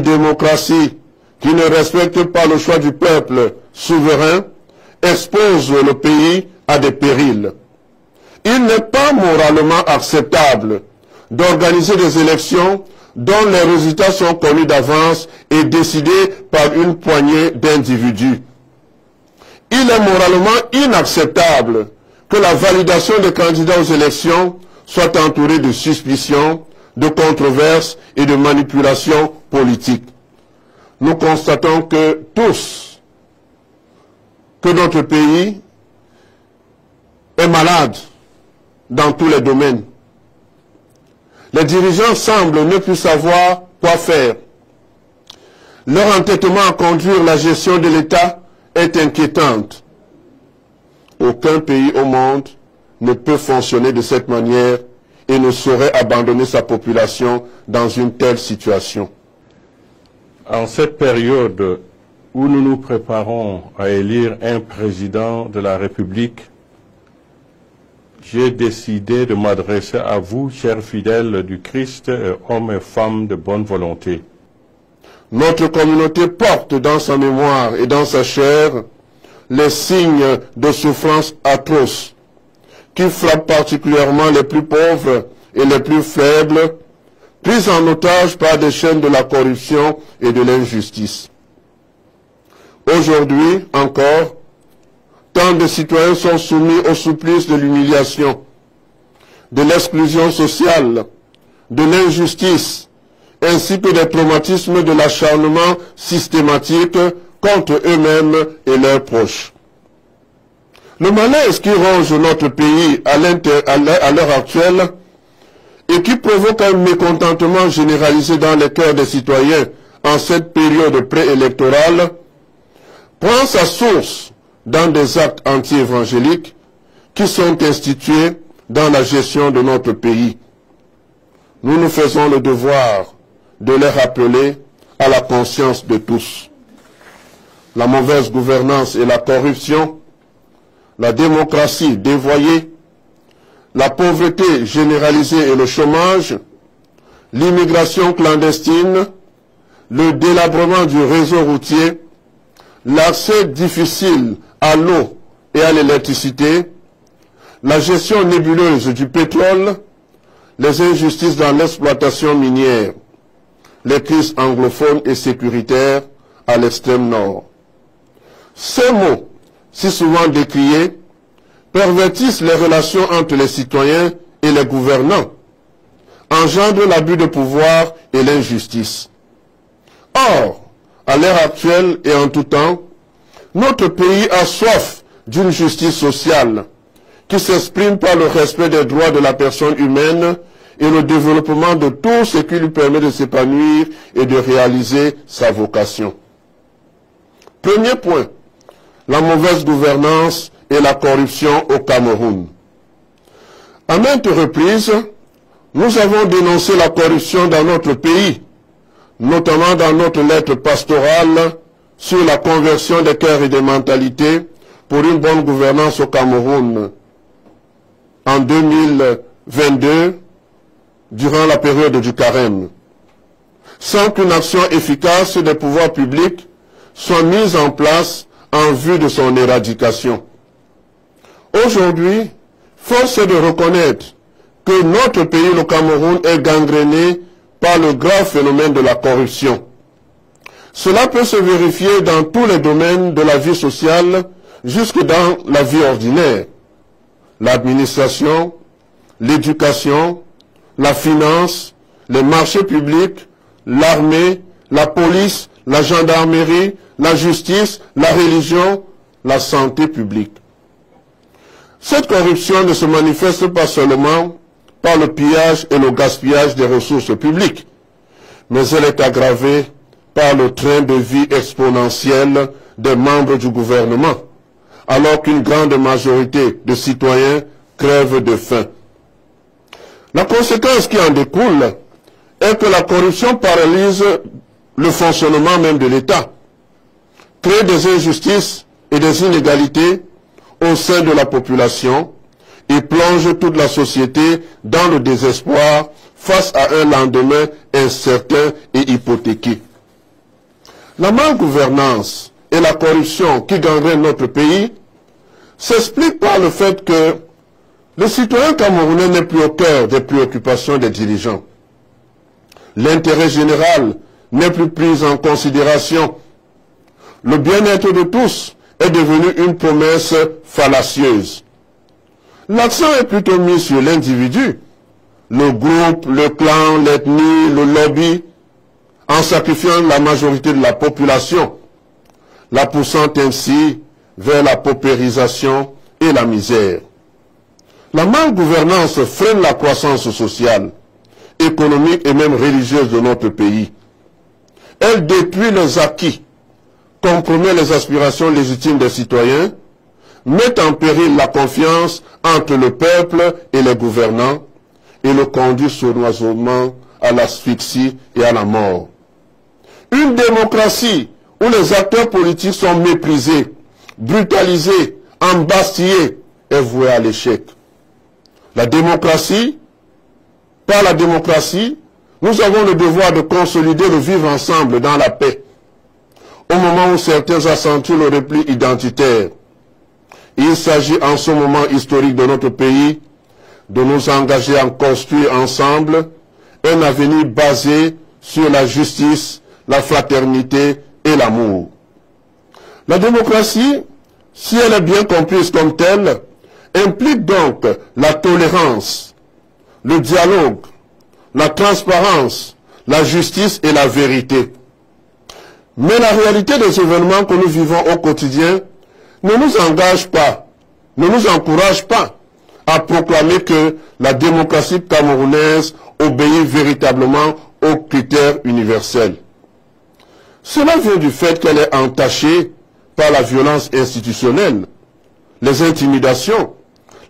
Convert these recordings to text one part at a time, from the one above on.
démocratie qui ne respecte pas le choix du peuple souverain expose le pays à des périls. Il n'est pas moralement acceptable d'organiser des élections dont les résultats sont connus d'avance et décidés par une poignée d'individus. Il est moralement inacceptable que la validation des candidats aux élections soit entourée de suspicions, de controverses et de manipulations politiques. Nous constatons que notre pays est malade dans tous les domaines. Les dirigeants semblent ne plus savoir quoi faire. Leur entêtement à conduire la gestion de l'État est inquiétante. Aucun pays au monde ne peut fonctionner de cette manière et ne saurait abandonner sa population dans une telle situation. En cette période où nous nous préparons à élire un président de la République, j'ai décidé de m'adresser à vous, chers fidèles du Christ, hommes et femmes de bonne volonté. Notre communauté porte dans sa mémoire et dans sa chair les signes de souffrance atroces qui frappent particulièrement les plus pauvres et les plus faibles, pris en otage par des chaînes de la corruption et de l'injustice. Aujourd'hui encore, tant de citoyens sont soumis au supplice de l'humiliation, de l'exclusion sociale, de l'injustice, ainsi que des traumatismes de l'acharnement systématique contre eux-mêmes et leurs proches. Le malaise qui ronge notre pays à l'heure actuelle et qui provoque un mécontentement généralisé dans les cœurs des citoyens en cette période préélectorale prend sa source dans des actes anti-évangéliques qui sont institués dans la gestion de notre pays. Nous nous faisons le devoir de les rappeler à la conscience de tous. La mauvaise gouvernance et la corruption, la démocratie dévoyée, la pauvreté généralisée et le chômage, l'immigration clandestine, le délabrement du réseau routier, l'accès difficile à l'eau et à l'électricité, la gestion nébuleuse du pétrole, les injustices dans l'exploitation minière, les crises anglophones et sécuritaires à l'extrême nord. Ces mots, si souvent décriés, pervertissent les relations entre les citoyens et les gouvernants, engendrent l'abus de pouvoir et l'injustice. Or, à l'heure actuelle et en tout temps, notre pays a soif d'une justice sociale qui s'exprime par le respect des droits de la personne humaine et le développement de tout ce qui lui permet de s'épanouir et de réaliser sa vocation. Premier point, la mauvaise gouvernance et la corruption au Cameroun. À maintes reprises, nous avons dénoncé la corruption dans notre pays, notamment dans notre lettre pastorale sur la conversion des cœurs et des mentalités pour une bonne gouvernance au Cameroun en 2022, durant la période du carême, sans qu'une action efficace des pouvoirs publics soit mise en place en vue de son éradication. Aujourd'hui, force est de reconnaître que notre pays, le Cameroun, est gangréné par le grave phénomène de la corruption. Cela peut se vérifier dans tous les domaines de la vie sociale, jusque dans la vie ordinaire. L'administration, l'éducation, la finance, les marchés publics, l'armée, la police, la gendarmerie, la justice, la religion, la santé publique. Cette corruption ne se manifeste pas seulement par le pillage et le gaspillage des ressources publiques, mais elle est aggravée par le train de vie exponentiel des membres du gouvernement, alors qu'une grande majorité de citoyens crèvent de faim. La conséquence qui en découle est que la corruption paralyse le fonctionnement même de l'État, crée des injustices et des inégalités au sein de la population et plonge toute la société dans le désespoir face à un lendemain incertain et hypothéqué. La malgouvernance et la corruption qui gangrènent notre pays s'expliquent par le fait que le citoyen camerounais n'est plus au cœur des préoccupations des dirigeants. L'intérêt général n'est plus pris en considération. Le bien-être de tous est devenu une promesse fallacieuse. L'accent est plutôt mis sur l'individu, le groupe, le clan, l'ethnie, le lobby, en sacrifiant la majorité de la population, la poussant ainsi vers la paupérisation et la misère. La malgouvernance freine la croissance sociale, économique et même religieuse de notre pays. Elle détruit les acquis, compromet les aspirations légitimes des citoyens, met en péril la confiance entre le peuple et les gouvernants et le conduit sournoisement à l'asphyxie et à la mort. Une démocratie où les acteurs politiques sont méprisés, brutalisés, embastillés est vouée à l'échec. La démocratie, par la démocratie, nous avons le devoir de consolider le vivre ensemble dans la paix. Au moment où certains accentuent le repli identitaire, il s'agit en ce moment historique de notre pays de nous engager à construire ensemble un avenir basé sur la justice, la fraternité et l'amour. La démocratie, si elle est bien comprise comme telle, implique donc la tolérance, le dialogue, la transparence, la justice et la vérité. Mais la réalité des événements que nous vivons au quotidien ne nous engage pas, ne nous encourage pas à proclamer que la démocratie camerounaise obéit véritablement aux critères universels. Cela vient du fait qu'elle est entachée par la violence institutionnelle, les intimidations,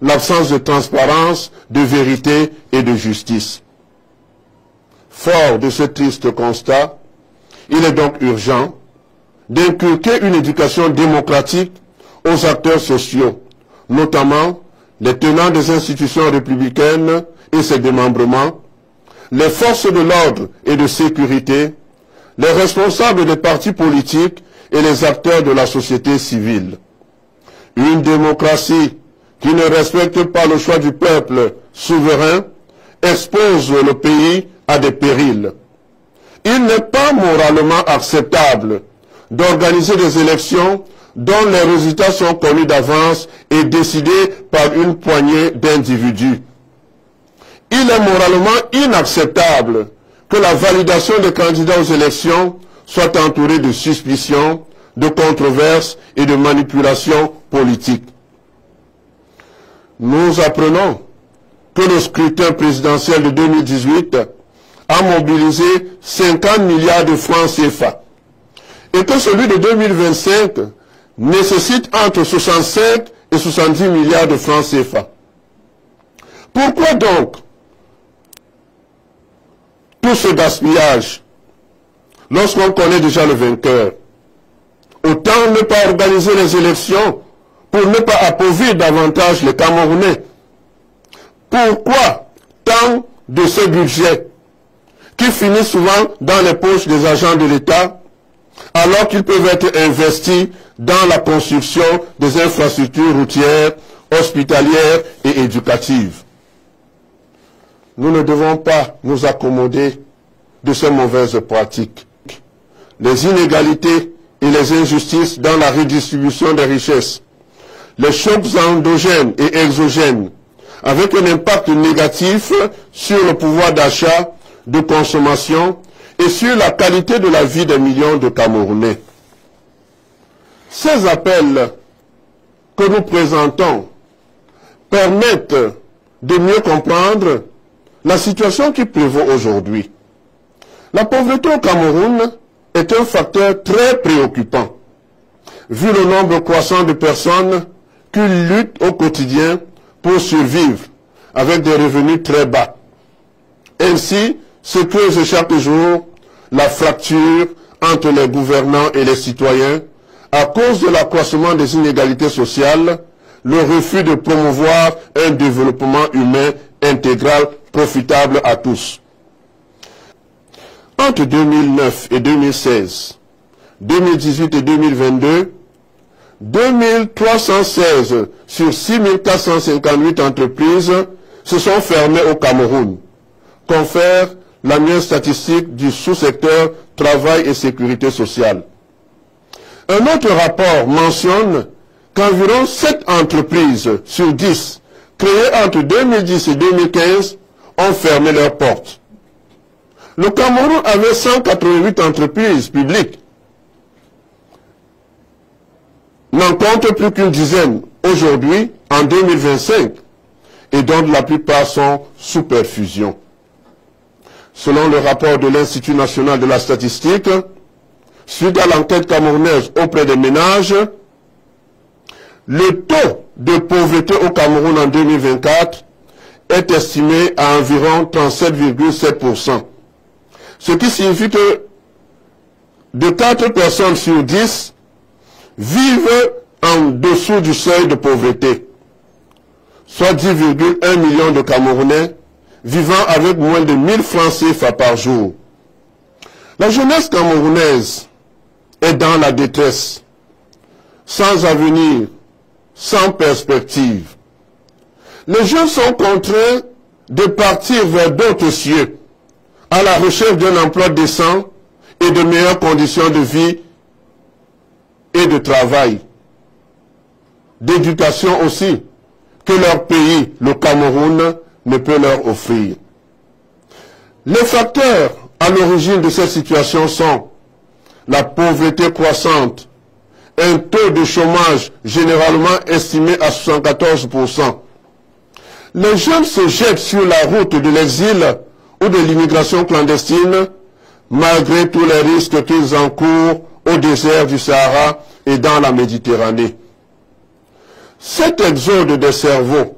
l'absence de transparence, de vérité et de justice. Fort de ce triste constat, il est donc urgent d'inculquer une éducation démocratique aux acteurs sociaux, notamment les tenants des institutions républicaines et ses démembrements, les forces de l'ordre et de sécurité, les responsables des partis politiques et les acteurs de la société civile. Une démocratie qui ne respecte pas le choix du peuple souverain expose le pays à des périls. Il n'est pas moralement acceptable d'organiser des élections dont les résultats sont connus d'avance et décidés par une poignée d'individus. Il est moralement inacceptable que la validation des candidats aux élections soit entourée de suspicions, de controverses et de manipulations politiques. Nous apprenons que le scrutin présidentiel de 2018 a mobilisé 50 milliards de francs CFA et que celui de 2025 nécessite entre 65 et 70 milliards de francs CFA. Pourquoi donc tout ce gaspillage lorsqu'on connaît déjà le vainqueur? Autant ne pas organiser les élections pour ne pas appauvrir davantage les Camerounais. Pourquoi tant de ce budget qui finit souvent dans les poches des agents de l'État alors qu'ils peuvent être investis dans la construction des infrastructures routières, hospitalières et éducatives? Nous ne devons pas nous accommoder de ces mauvaises pratiques. Les inégalités et les injustices dans la redistribution des richesses, les chocs endogènes et exogènes, avec un impact négatif sur le pouvoir d'achat, de consommation et sur la qualité de la vie des millions de Camerounais. Ces appels que nous présentons permettent de mieux comprendre la situation qui prévaut aujourd'hui. La pauvreté au Cameroun est un facteur très préoccupant, vu le nombre croissant de personnes qui luttent au quotidien pour survivre avec des revenus très bas. Ainsi se creuse chaque jour la fracture entre les gouvernants et les citoyens à cause de l'accroissement des inégalités sociales, le refus de promouvoir un développement humain intégral profitable à tous. Entre 2009 et 2016, 2018 et 2022, 2316 sur 6458 entreprises se sont fermées au Cameroun, confère l'annuaire statistique du sous-secteur travail et sécurité sociale. Un autre rapport mentionne qu'environ 7 entreprises sur 10 créées entre 2010 et 2015 ont fermé leurs portes. Le Cameroun avait 188 entreprises publiques, n'en compte plus qu'une dizaine aujourd'hui, en 2025, et dont la plupart sont sous perfusion. Selon le rapport de l'Institut national de la statistique, suite à l'enquête camerounaise auprès des ménages, le taux de pauvreté au Cameroun en 2024 est estimé à environ 37,7%. Ce qui signifie que de 4 personnes sur 10 vivent en dessous du seuil de pauvreté, soit 10,1 millions de Camerounais vivant avec moins de 1000 francs CFA par jour. La jeunesse camerounaise est dans la détresse, sans avenir, sans perspective. Les jeunes sont contraints de partir vers d'autres cieux, à la recherche d'un emploi décent et de meilleures conditions de vie et de travail, d'éducation aussi, que leur pays, le Cameroun, ne peut leur offrir. Les facteurs à l'origine de cette situation sont la pauvreté croissante, un taux de chômage généralement estimé à 74%. Les jeunes se jettent sur la route de l'exil ou de l'immigration clandestine, malgré tous les risques qu'ils encourent au désert du Sahara et dans la Méditerranée. Cet exode des cerveaux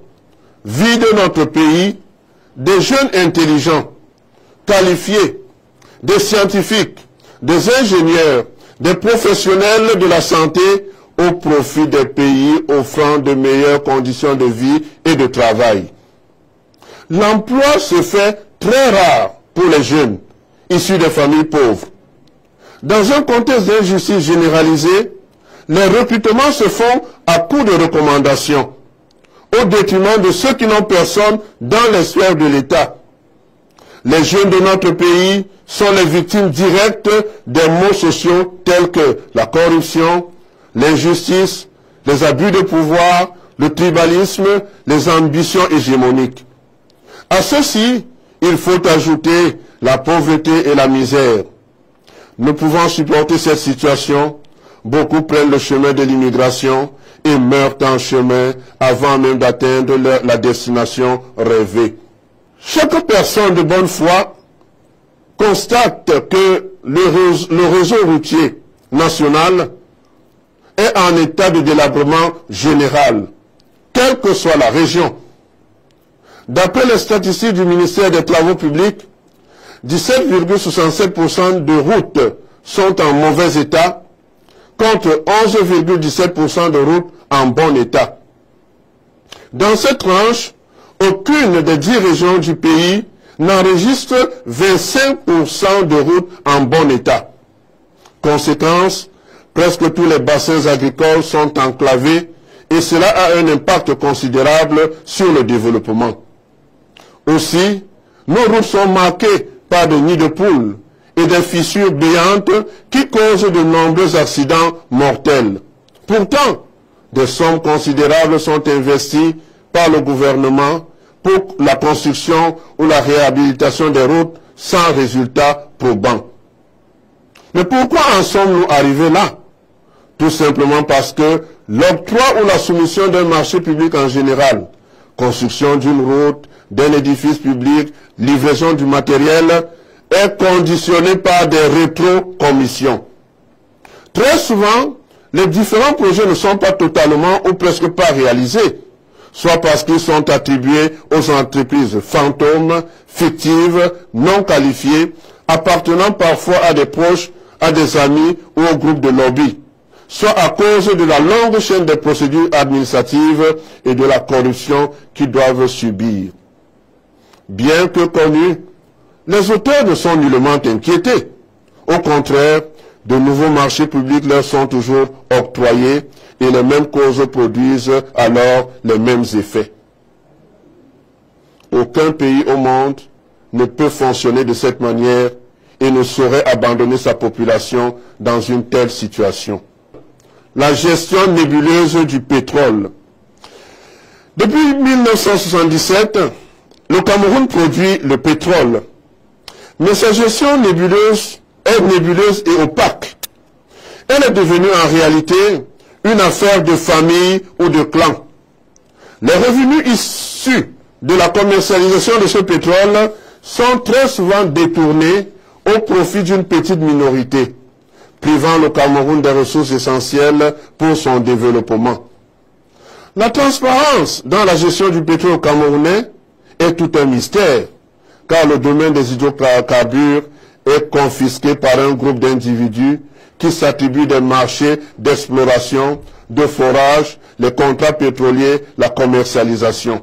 vide notre pays des jeunes intelligents, qualifiés, des scientifiques, des ingénieurs, des professionnels de la santé au profit des pays offrant de meilleures conditions de vie et de travail. L'emploi se fait très rare pour les jeunes issus des familles pauvres. Dans un contexte d'injustice généralisée, les recrutements se font à coup de recommandations, au détriment de ceux qui n'ont personne dans les sphères de l'État. Les jeunes de notre pays sont les victimes directes des maux sociaux tels que la corruption, l'injustice, les abus de pouvoir, le tribalisme, les ambitions hégémoniques. À ceci, il faut ajouter la pauvreté et la misère. Ne pouvant supporter cette situation, beaucoup prennent le chemin de l'immigration et meurent en chemin avant même d'atteindre la destination rêvée. Chaque personne de bonne foi constate que le réseau routier national est en état de délabrement général, quelle que soit la région. D'après les statistiques du ministère des Travaux publics, 17,67% de routes sont en mauvais état, contre 11,17% de routes en bon état. Dans cette tranche, aucune des 10 régions du pays n'enregistre 25% de routes en bon état. Conséquence, presque tous les bassins agricoles sont enclavés et cela a un impact considérable sur le développement. Aussi, nos routes sont marquées par des nids de poules et des fissures béantes qui causent de nombreux accidents mortels. Pourtant, des sommes considérables sont investies par le gouvernement pour la construction ou la réhabilitation des routes sans résultat probant. Mais pourquoi en sommes-nous arrivés là? Tout simplement parce que l'octroi ou la soumission d'un marché public en général, construction d'une route, d'un édifice public, livraison du matériel, est conditionné par des rétrocommissions. Très souvent, les différents projets ne sont pas totalement ou presque pas réalisés, soit parce qu'ils sont attribués aux entreprises fantômes, fictives, non qualifiées, appartenant parfois à des proches, à des amis ou au groupe de lobby, soit à cause de la longue chaîne des procédures administratives et de la corruption qu'ils doivent subir. Bien que connus, les auteurs ne sont nullement inquiétés. Au contraire, de nouveaux marchés publics leur sont toujours octroyés et les mêmes causes produisent alors les mêmes effets. Aucun pays au monde ne peut fonctionner de cette manière et ne saurait abandonner sa population dans une telle situation. La gestion nébuleuse du pétrole. Depuis 1977, le Cameroun produit le pétrole, mais sa gestion nébuleuse est nébuleuse et opaque. Elle est devenue en réalité une affaire de famille ou de clan. Les revenus issus de la commercialisation de ce pétrole sont très souvent détournés au profit d'une petite minorité, privant le Cameroun des ressources essentielles pour son développement. La transparence dans la gestion du pétrole camerounais est tout un mystère, car le domaine des hydrocarbures est confisqué par un groupe d'individus qui s'attribuent des marchés d'exploration, de forage, les contrats pétroliers, la commercialisation.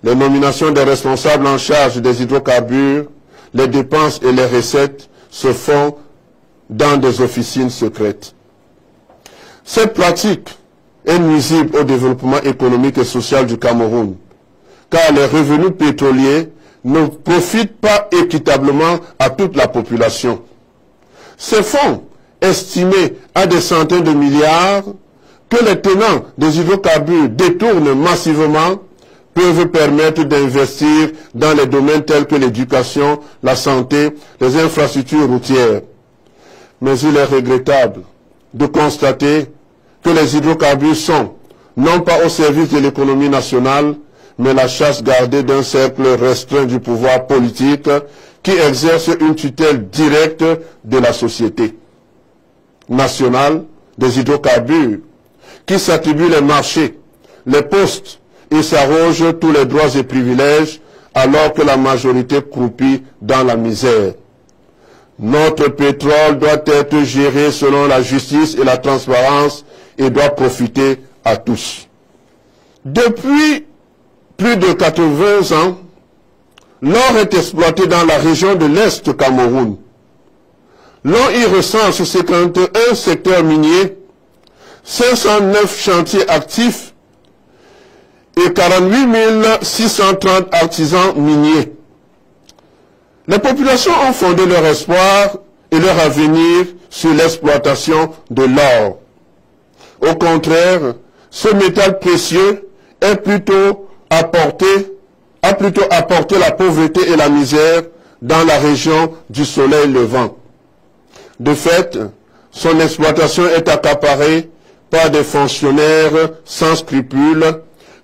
Les nominations des responsables en charge des hydrocarbures, les dépenses et les recettes se font dans des officines secrètes. Cette pratique est nuisible au développement économique et social du Cameroun, car les revenus pétroliers ne profitent pas équitablement à toute la population. Ces fonds, estimés à des centaines de milliards, que les tenants des hydrocarbures détournent massivement, peuvent permettre d'investir dans les domaines tels que l'éducation, la santé, les infrastructures routières. Mais il est regrettable de constater que les hydrocarbures sont, non pas au service de l'économie nationale, mais la chasse gardée d'un cercle restreint du pouvoir politique qui exerce une tutelle directe de la société nationale des hydrocarbures, qui s'attribue les marchés, les postes et s'arroge tous les droits et privilèges alors que la majorité croupit dans la misère. Notre pétrole doit être géré selon la justice et la transparence et doit profiter à tous. Depuis plus de 80 ans, l'or est exploité dans la région de l'Est Cameroun. L'on y recense 51 secteurs miniers, 509 chantiers actifs et 48 630 artisans miniers. Les populations ont fondé leur espoir et leur avenir sur l'exploitation de l'or. Au contraire, ce métal précieux a plutôt apporté la pauvreté et la misère dans la région du soleil levant. De fait, son exploitation est accaparée par des fonctionnaires sans scrupules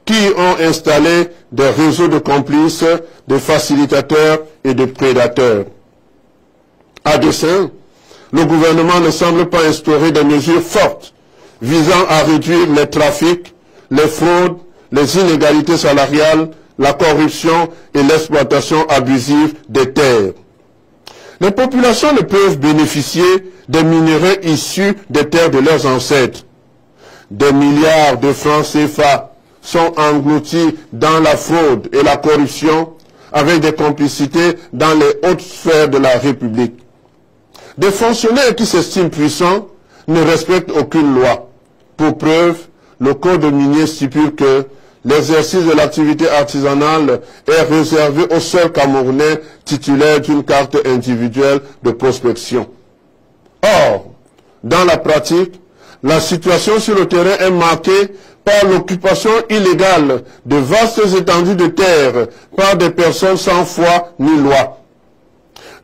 qui ont installé des réseaux de complices, de facilitateurs et de prédateurs. À dessein, le gouvernement ne semble pas instaurer des mesures fortes visant à réduire les trafics, les fraudes, les inégalités salariales, la corruption et l'exploitation abusive des terres. Les populations ne peuvent bénéficier des minéraux issus des terres de leurs ancêtres. Des milliards de francs CFA sont engloutis dans la fraude et la corruption avec des complicités dans les hautes sphères de la République. Des fonctionnaires qui s'estiment puissants ne respectent aucune loi. Pour preuve, le code minier stipule que l'exercice de l'activité artisanale est réservé aux seuls Camerounais titulaires d'une carte individuelle de prospection. Or, dans la pratique, la situation sur le terrain est marquée par l'occupation illégale de vastes étendues de terre par des personnes sans foi ni loi.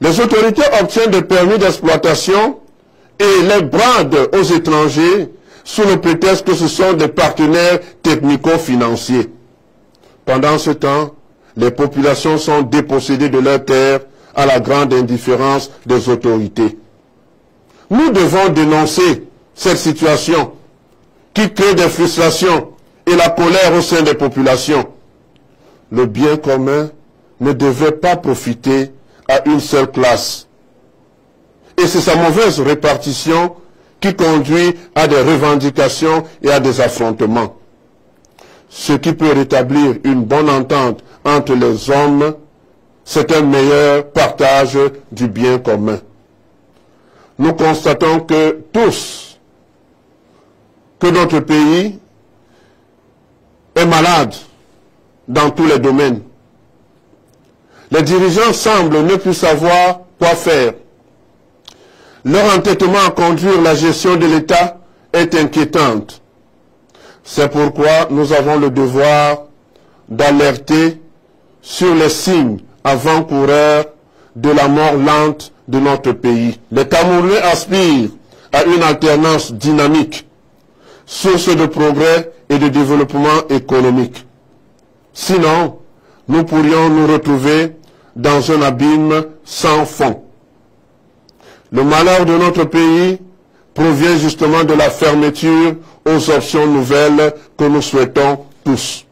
Les autorités obtiennent des permis d'exploitation et les bradent aux étrangers sous le prétexte que ce sont des partenaires technico-financiers. Pendant ce temps, les populations sont dépossédées de leurs terres à la grande indifférence des autorités. Nous devons dénoncer cette situation qui crée des frustrations et la colère au sein des populations. Le bien commun ne devrait pas profiter à une seule classe. Et c'est sa mauvaise répartition qui conduit à des revendications et à des affrontements. Ce qui peut rétablir une bonne entente entre les hommes, c'est un meilleur partage du bien commun. nous constatons que notre pays est malade dans tous les domaines. Les dirigeants semblent ne plus savoir quoi faire. Leur entêtement à conduire la gestion de l'État est inquiétante. C'est pourquoi nous avons le devoir d'alerter sur les signes avant-coureurs de la mort lente de notre pays. Les Camerounais aspirent à une alternance dynamique, source de progrès et de développement économique. Sinon, nous pourrions nous retrouver dans un abîme sans fond. Le malheur de notre pays provient justement de la fermeture aux options nouvelles que nous souhaitons tous.